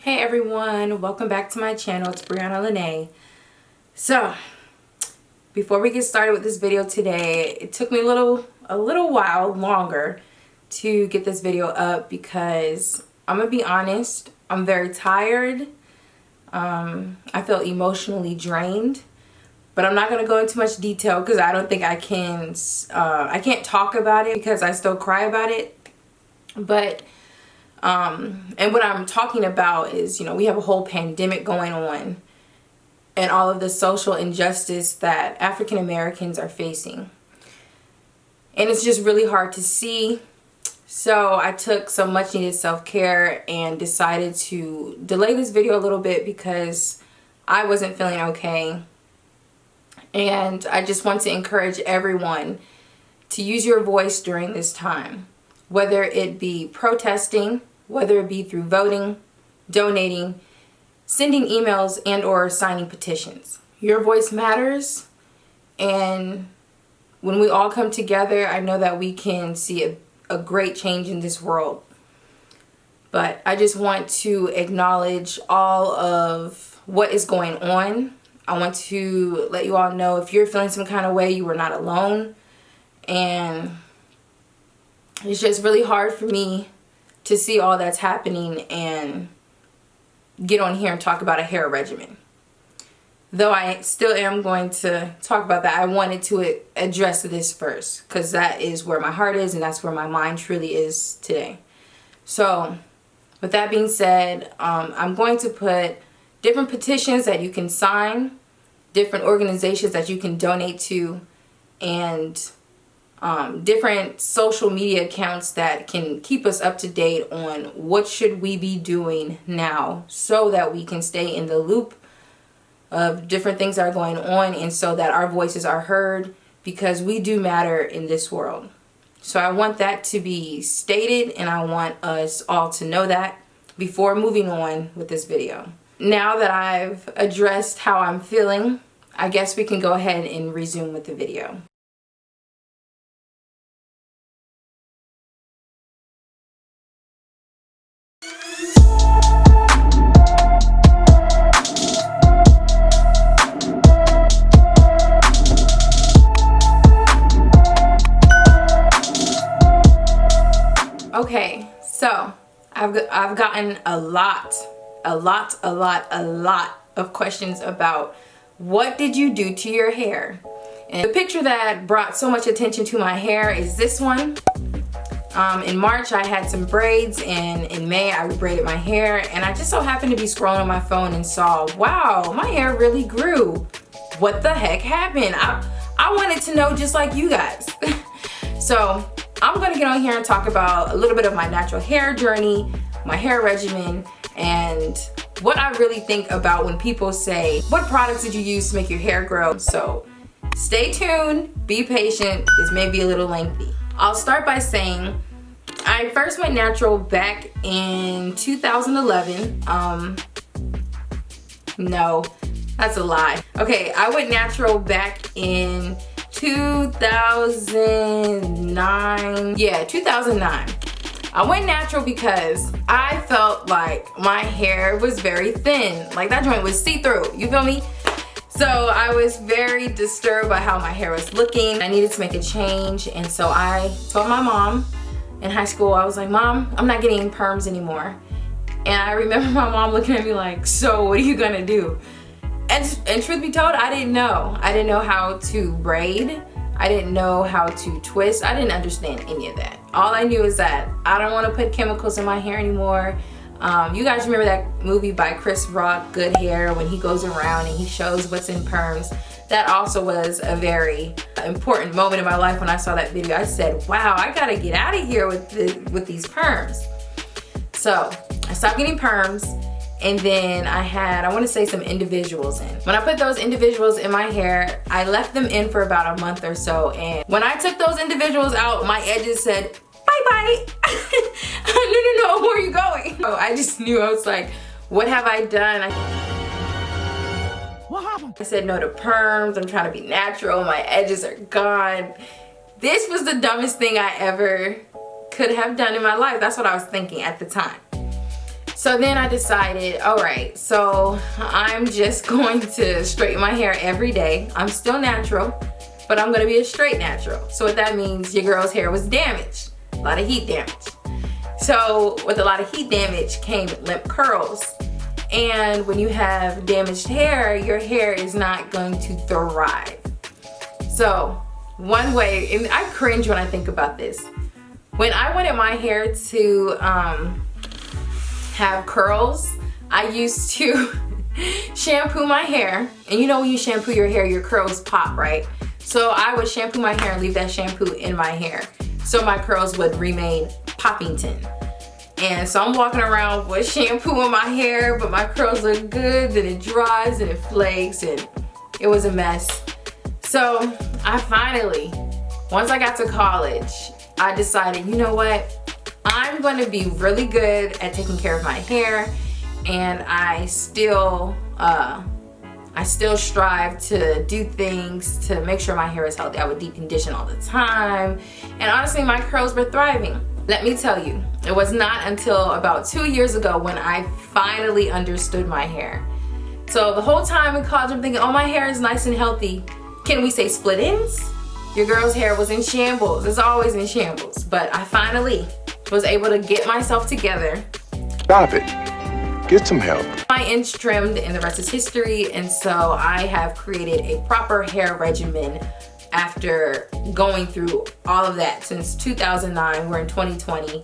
Hey everyone, welcome back to my channel. It's BrianaLynee. So, before we get started with this video today, it took me a little while longer to get this video up because I'm gonna be honest, I'm very tired. I feel emotionally drained, but I'm not gonna go into much detail because I don't think I can. I can't talk about it because I still cry about it. But and what I'm talking about is, we have a whole pandemic going on and all of the social injustice that African Americans are facing. And it's just really hard to see. So I took some much needed self-care and decided to delay this video a little bit because I wasn't feeling okay. And I just want to encourage everyone to use your voice during this time, whether it be protesting, whether it be through voting, donating, sending emails, and or signing petitions. Your voice matters, and when we all come together, I know that we can see a great change in this world. But I just want to acknowledge all of what is going on. I want to let you all know if you're feeling some kind of way, you are not alone. And it's just really hard for me to see all that's happening and get on here and talk about a hair regimen. Though I still am going to talk about that, I wanted to address this first because that is where my heart is and that's where my mind truly is today. So with that being said, I'm going to put different petitions that you can sign, different organizations that you can donate to, and different social media accounts that can keep us up to date on what should we be doing now so that we can stay in the loop of different things that are going on and so that our voices are heard, because we do matter in this world. So I want that to be stated, and I want us all to know that before moving on with this video. Now that I've addressed how I'm feeling, I guess we can go ahead and resume with the video. Okay, so I've gotten a lot of questions about what did you do to your hair. And the picture that brought so much attention to my hair is this one. In March I had some braids, and in May I braided my hair, and I just so happened to be scrolling on my phone and saw, wow, my hair really grew. What the heck happened? I wanted to know just like you guys. So I'm going to get on here and talk about a little bit of my natural hair journey, my hair regimen, and what I really think about when people say, what products did you use to make your hair grow? So stay tuned, be patient, this may be a little lengthy. I'll start by saying I first went natural back in 2011. No, that's a lie. Okay, I went natural back in 2009. Yeah, 2009. I went natural because I felt like my hair was very thin. Like that joint was see-through, you feel me? So I was very disturbed by how my hair was looking. I needed to make a change, and so I told my mom in high school, I was like, Mom, I'm not getting perms anymore. And I remember my mom looking at me like, so what are you gonna do? And truth be told, I didn't know. I didn't know how to braid. I didn't know how to twist. I didn't understand any of that. All I knew is that I don't want to put chemicals in my hair anymore. You guys remember that movie by Chris Rock, Good Hair, when he goes around and he shows what's in perms? That also was a very important moment in my life when I saw that video. I said, wow, I gotta get out of here with these perms. So I stopped getting perms. And then I had, I want to say, some individuals in. When I put those individuals in my hair, I left them in for about a month or so. And when I took those individuals out, my edges said, bye-bye. No, where are you going? So I just knew, I was like, what have I done? What happened? I said no to perms. I'm trying to be natural. My edges are gone. This was the dumbest thing I ever could have done in my life. That's what I was thinking at the time. So then I decided, all right, so I'm just going to straighten my hair every day. I'm still natural, but I'm gonna be a straight natural. So what that means, your girl's hair was damaged, a lot of heat damage. So with a lot of heat damage came limp curls. And when you have damaged hair, your hair is not going to thrive. So one way, and I cringe when I think about this. When I wanted my hair to have curls, I used to shampoo my hair. And you know when you shampoo your hair, your curls pop, right? So I would shampoo my hair and leave that shampoo in my hair, so my curls would remain poppington. And so I'm walking around with shampoo in my hair, but my curls look good, then it dries and it flakes, and it was a mess. So I finally, once I got to college, I decided, you know what? I'm going to be really good at taking care of my hair, and I still strive to do things to make sure my hair is healthy. I would deep condition all the time, and honestly, my curls were thriving. Let me tell you, it was not until about 2 years ago when I finally understood my hair. So the whole time in college, I'm thinking, oh, my hair is nice and healthy. Can we say split ends? Your girl's hair was in shambles. It's always in shambles. But I finally was able to get myself together. Stop it. Get some help. My ends trimmed, and the rest is history. And so I have created a proper hair regimen after going through all of that since 2009. We're in 2020,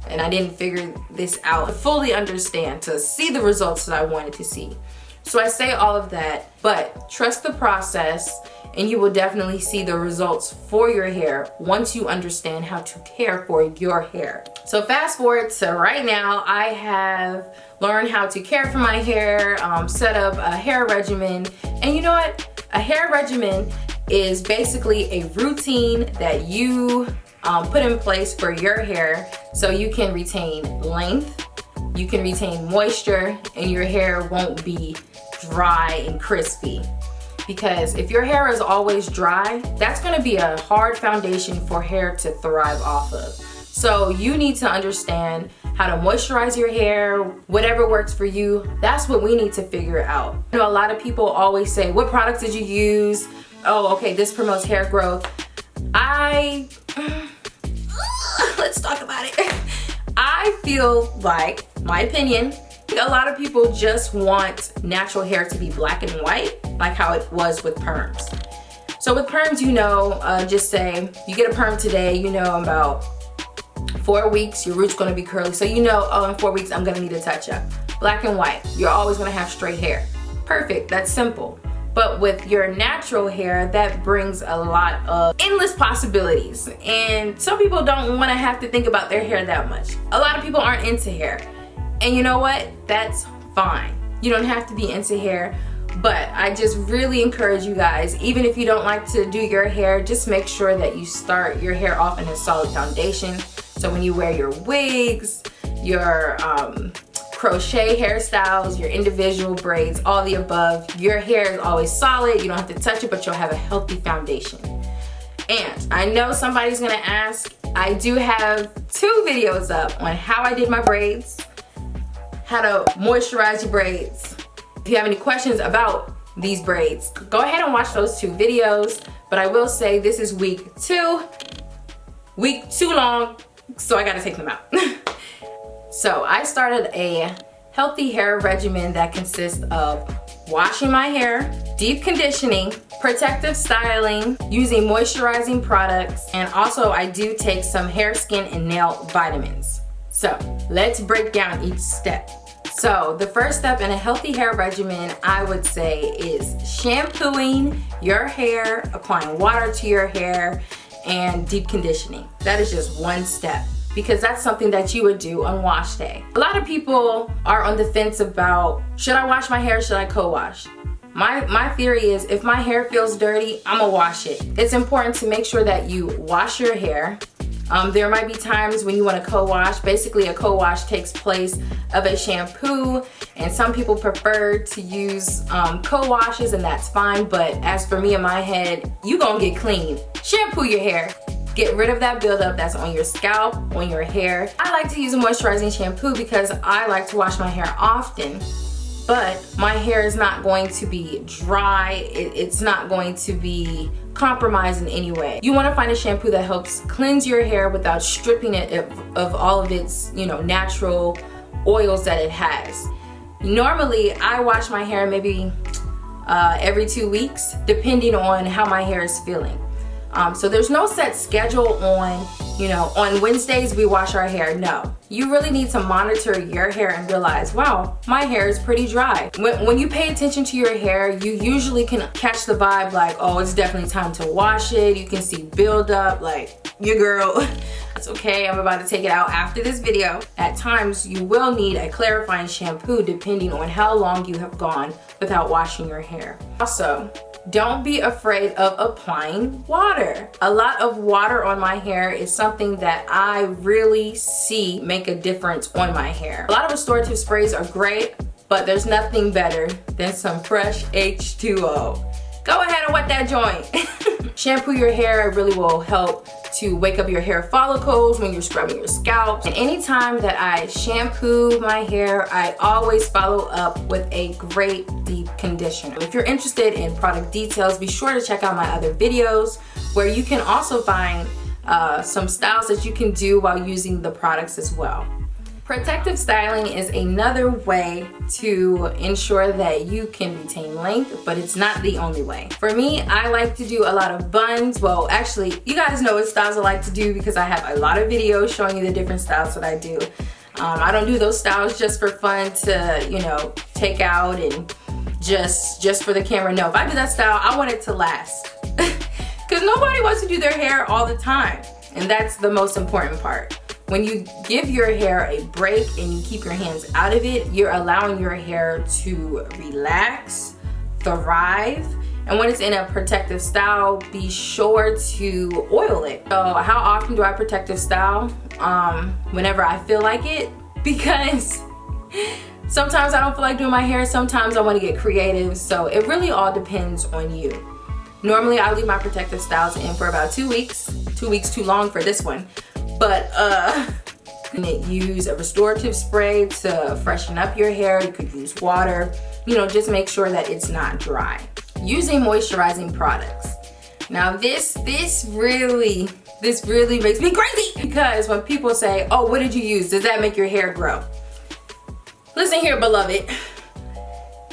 and I didn't figure this out, fully understand, to see the results that I wanted to see. So I say all of that, but trust the process, and you will definitely see the results for your hair once you understand how to care for your hair. So fast forward to right now, I have learned how to care for my hair, set up a hair regimen. And you know what? A hair regimen is basically a routine that you put in place for your hair so you can retain length, you can retain moisture, and your hair won't be dry and crispy. Because if your hair is always dry, that's going to be a hard foundation for hair to thrive off of. So you need to understand how to moisturize your hair, whatever works for you. That's what we need to figure out. You know, a lot of people always say, what products did you use? Oh, okay, this promotes hair growth. Let's talk about it. I feel like, my opinion, a lot of people just want natural hair to be black and white, like how it was with perms. So with perms, you know, just say you get a perm today, you know, in about 4 weeks, your root's gonna be curly. So you know, oh, in 4 weeks, I'm gonna need a touch up. Black and white, you're always gonna have straight hair. Perfect, that's simple. But with your natural hair, that brings a lot of endless possibilities. And some people don't wanna have to think about their hair that much. A lot of people aren't into hair. And you know what? That's fine. You don't have to be into hair, but I just really encourage you guys, even if you don't like to do your hair, just make sure that you start your hair off in a solid foundation. So when you wear your wigs, your crochet hairstyles, your individual braids, all the above, your hair is always solid. You don't have to touch it, but you'll have a healthy foundation. And I know somebody's gonna ask, I do have 2 videos up on how I did my braids, how to moisturize your braids. If you have any questions about these braids, go ahead and watch those 2 videos. But I will say this is week 2. Week too long, so I gotta take them out. So I started a healthy hair regimen that consists of washing my hair, deep conditioning, protective styling, using moisturizing products, and also I do take some hair, skin, and nail vitamins. So let's break down each step. So the first step in a healthy hair regimen, I would say, is shampooing your hair, applying water to your hair, and deep conditioning. That is just one step, because that's something that you would do on wash day. A lot of people are on the fence about, should I wash my hair, should I co-wash? My theory is, if my hair feels dirty, I'm gonna wash it. It's important to make sure that you wash your hair. There might be times when you want to co-wash. Basically, a co-wash takes place of a shampoo, and some people prefer to use co-washes, and that's fine. But as for me in my head, you gonna get clean. Shampoo your hair, get rid of that buildup that's on your scalp, on your hair. I like to use a moisturizing shampoo because I like to wash my hair often, but my hair is not going to be dry. It's not going to be compromised in any way. You want to find a shampoo that helps cleanse your hair without stripping it of all of its, natural oils that it has. Normally, I wash my hair maybe every 2 weeks, depending on how my hair is feeling. So there's no set schedule on Wednesdays we wash our hair. No, you really need to monitor your hair and realize, wow, my hair is pretty dry. When you pay attention to your hair, you usually can catch the vibe like, oh, it's definitely time to wash it. You can see buildup, like your girl. It's okay, I'm about to take it out after this video. At times, you will need a clarifying shampoo depending on how long you have gone without washing your hair. Also, don't be afraid of applying water. A lot of water on my hair is something that I really see make a difference on my hair. A lot of restorative sprays are great, but there's nothing better than some fresh H2O. Go ahead and wet that joint. Shampoo your hair. It really will help to wake up your hair follicles when you're scrubbing your scalp. And anytime that I shampoo my hair, I always follow up with a great deep conditioner. If you're interested in product details, be sure to check out my other videos where you can also find some styles that you can do while using the products as well. Protective styling is another way to ensure that you can retain length, but it's not the only way. For me, I like to do a lot of buns. Well, actually, you guys know what styles I like to do because I have a lot of videos showing you the different styles that I do. I don't do those styles just for fun to, take out and just for the camera. No, if I do that style, I want it to last. Because nobody wants to do their hair all the time. And that's the most important part. When you give your hair a break and you keep your hands out of it, you're allowing your hair to relax, thrive, and when it's in a protective style, be sure to oil it. So how often do I protective style? Whenever I feel like it, because sometimes I don't feel like doing my hair, sometimes I want to get creative, so it really all depends on you. Normally I leave my protective styles in for about 2 weeks. 2 weeks too long for this one. But use a restorative spray to freshen up your hair. You could use water, just make sure that it's not dry. Using moisturizing products. Now this really makes me crazy, because when people say, oh, what did you use? Does that make your hair grow? Listen here, beloved.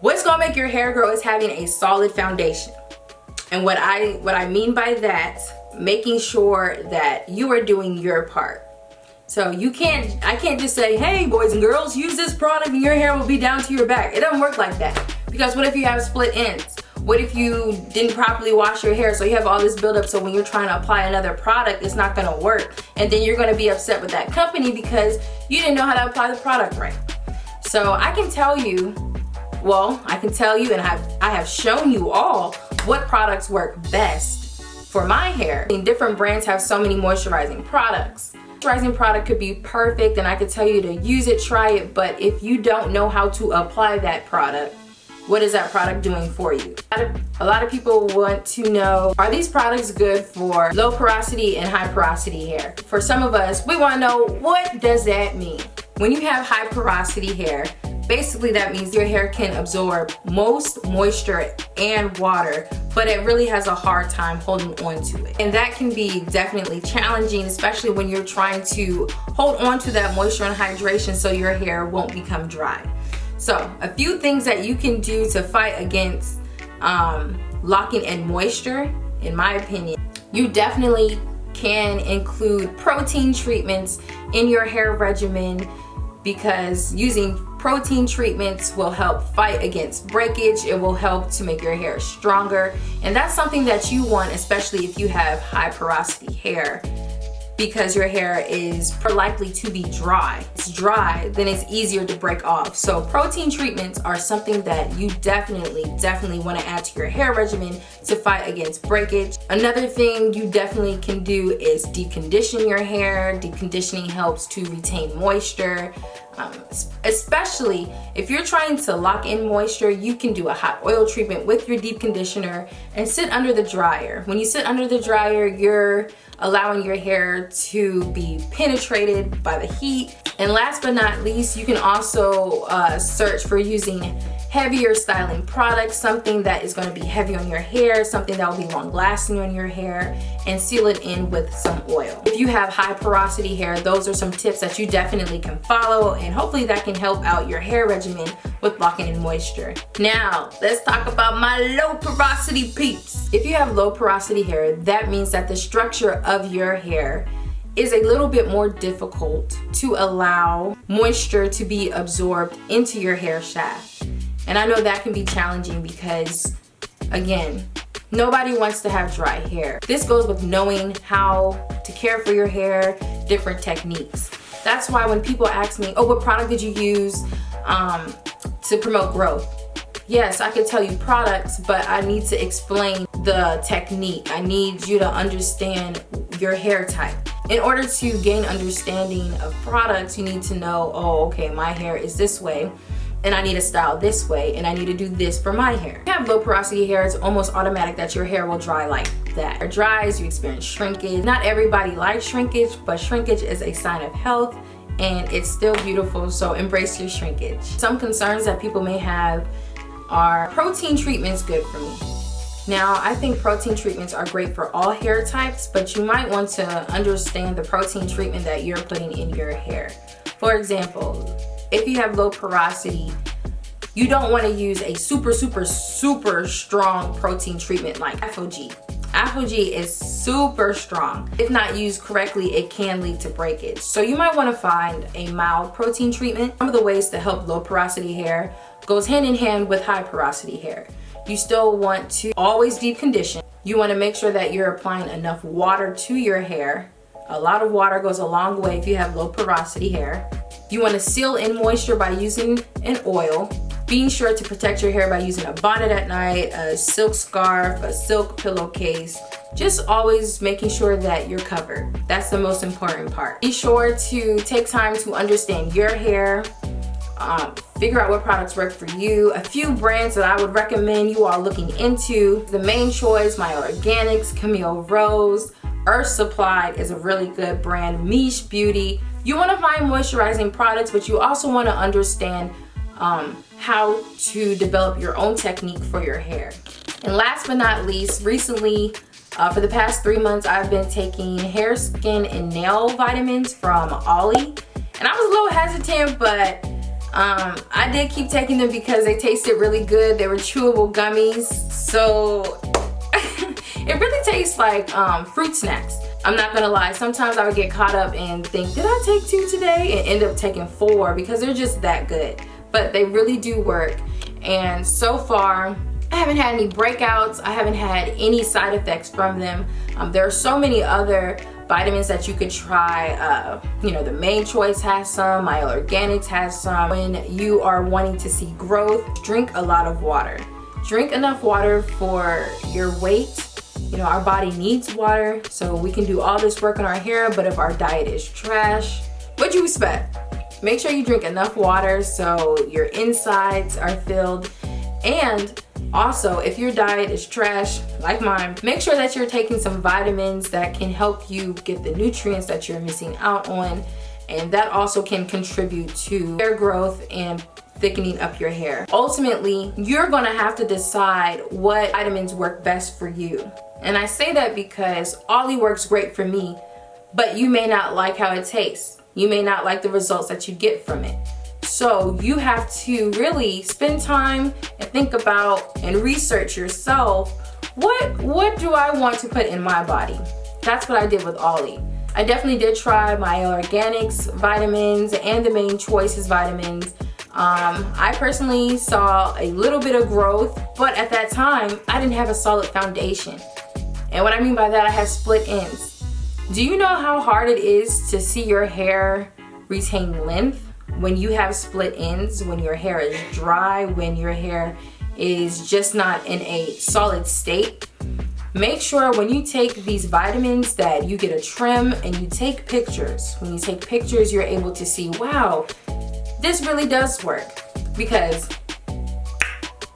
What's gonna make your hair grow is having a solid foundation. And what I mean by that, making sure that you are doing your part. So I can't just say, hey boys and girls, use this product and your hair will be down to your back. It doesn't work like that. Because what if you have split ends? What if you didn't properly wash your hair, so you have all this buildup, so when you're trying to apply another product, it's not gonna work. And then you're gonna be upset with that company because you didn't know how to apply the product right. So I can tell you, and I have shown you all what products work best for my hair. Different brands have so many moisturizing products. Moisturizing product could be perfect and I could tell you to use it, try it, but if you don't know how to apply that product, what is that product doing for you? A lot of people want to know, are these products good for low porosity and high porosity hair? For some of us, we want to know, what does that mean? When you have high porosity hair, basically that means your hair can absorb most moisture and water, but it really has a hard time holding on to it. And that can be definitely challenging, especially when you're trying to hold on to that moisture and hydration so your hair won't become dry. So a few things that you can do to fight against locking in moisture, in my opinion. You definitely can include protein treatments in your hair regimen, because using protein treatments will help fight against breakage. It will help to make your hair stronger, and that's something that you want, especially if you have high porosity hair, because your hair is more likely to be dry. It's dry, then it's easier to break off. So protein treatments are something that you definitely want to add to your hair regimen to fight against breakage. Another thing you definitely can do is deep condition your hair. Deep conditioning helps to retain moisture. Especially if you're trying to lock in moisture, you can do a hot oil treatment with your deep conditioner and sit under the dryer. When you sit under the dryer, you're allowing your hair to be penetrated by the heat. And last but not least, you can also search for using heavier styling products, something that is going to be heavy on your hair, something that will be long lasting on your hair, and seal it in with some oil. If you have high porosity hair, those are some tips that you definitely can follow, and hopefully that can help out your hair regimen with locking in moisture. Now, let's talk about my low porosity peeps. If you have low porosity hair, that means that the structure of your hair is a little bit more difficult to allow moisture to be absorbed into your hair shaft. And I know that can be challenging because, again, nobody wants to have dry hair. This goes with knowing how to care for your hair, different techniques. That's why when people ask me, oh, what product did you use to promote growth? Yes, I could tell you products, but I need to explain the technique. I need you to understand your hair type. In order to gain understanding of products, you need to know, oh, okay, my hair is this way, and I need to style this way, and I need to do this for my hair. If you have low porosity hair, it's almost automatic that your hair will dry like that. It dries, you experience shrinkage. Not everybody likes shrinkage, but shrinkage is a sign of health, and it's still beautiful, so embrace your shrinkage. Some concerns that people may have are protein treatments good for me? Now, I think protein treatments are great for all hair types, but you might want to understand the protein treatment that you're putting in your hair. For example, if you have low porosity, you don't want to use a super strong protein treatment like ApHogee. ApHogee is super strong. If not used correctly, it can lead to breakage. So you might want to find a mild protein treatment. Some of the ways to help low porosity hair goes hand in hand with high porosity hair. You still want to always deep condition. You want to make sure that you're applying enough water to your hair. A lot of water goes a long way if you have low porosity hair. You want to seal in moisture by using an oil. Being sure to protect your hair by using a bonnet at night, a silk scarf, a silk pillowcase. Just always making sure that you're covered. That's the most important part. Be sure to take time to understand your hair, figure out what products work for you. A few brands that I would recommend you are looking into. The main choice, My Organics, Camille Rose, Earth Supplied is a really good brand, Miche Beauty. You want to find moisturizing products, but you also want to understand how to develop your own technique for your hair. And last but not least, recently, for the past 3 months, I've been taking hair, skin, and nail vitamins from Ollie. And I was a little hesitant, but I did keep taking them because they tasted really good. They were chewable gummies, so it really tastes like fruit snacks. I'm not gonna lie, sometimes I would get caught up and think, did I take 2 today? And end up taking 4 because they're just that good. But they really do work. And so far, I haven't had any breakouts. I haven't had any side effects from them. There are so many other vitamins that you could try. You know, the Main Choice has some, My Organics has some. When you are wanting to see growth, drink a lot of water. Drink enough water for your weight. You know, our body needs water, so we can do all this work on our hair, but if our diet is trash, what do you expect? Make sure you drink enough water so your insides are filled. And also, if your diet is trash, like mine, make sure that you're taking some vitamins that can help you get the nutrients that you're missing out on. And that also can contribute to hair growth and thickening up your hair. Ultimately, you're gonna have to decide what vitamins work best for you. And I say that because Ollie works great for me, but you may not like how it tastes. You may not like the results that you get from it. So you have to really spend time and think about and research yourself. What do I want to put in my body? That's what I did with Ollie. I definitely did try My Organics vitamins and the Main Choices vitamins. I personally saw a little bit of growth, but at that time, I didn't have a solid foundation. And what I mean by that, I have split ends. Do you know how hard it is to see your hair retain length when you have split ends, when your hair is dry, when your hair is just not in a solid state? Make sure when you take these vitamins that you get a trim and you take pictures. When you take pictures, you're able to see, wow, this really does work. Because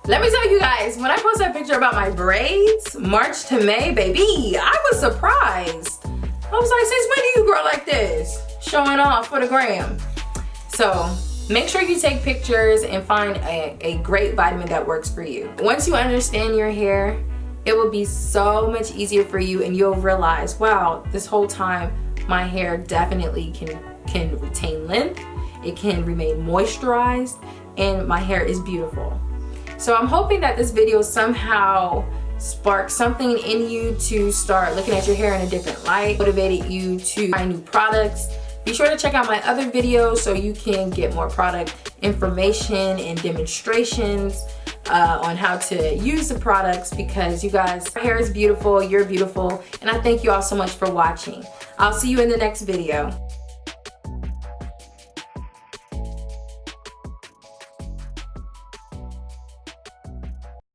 let me tell you guys, when I posted that picture about my braids, March to May, baby, I was surprised. I was like, since when do you grow like this? Showing off for the gram. So make sure you take pictures and find a great vitamin that works for you. Once you understand your hair, it will be so much easier for you, and you'll realize, wow, this whole time my hair definitely can retain length, it can remain moisturized, and my hair is beautiful. So I'm hoping that this video somehow sparked something in you to start looking at your hair in a different light, motivated you to try new products. Be sure to check out my other videos so you can get more product information and demonstrations on how to use the products, because you guys, our hair is beautiful, you're beautiful, and I thank you all so much for watching. I'll see you in the next video.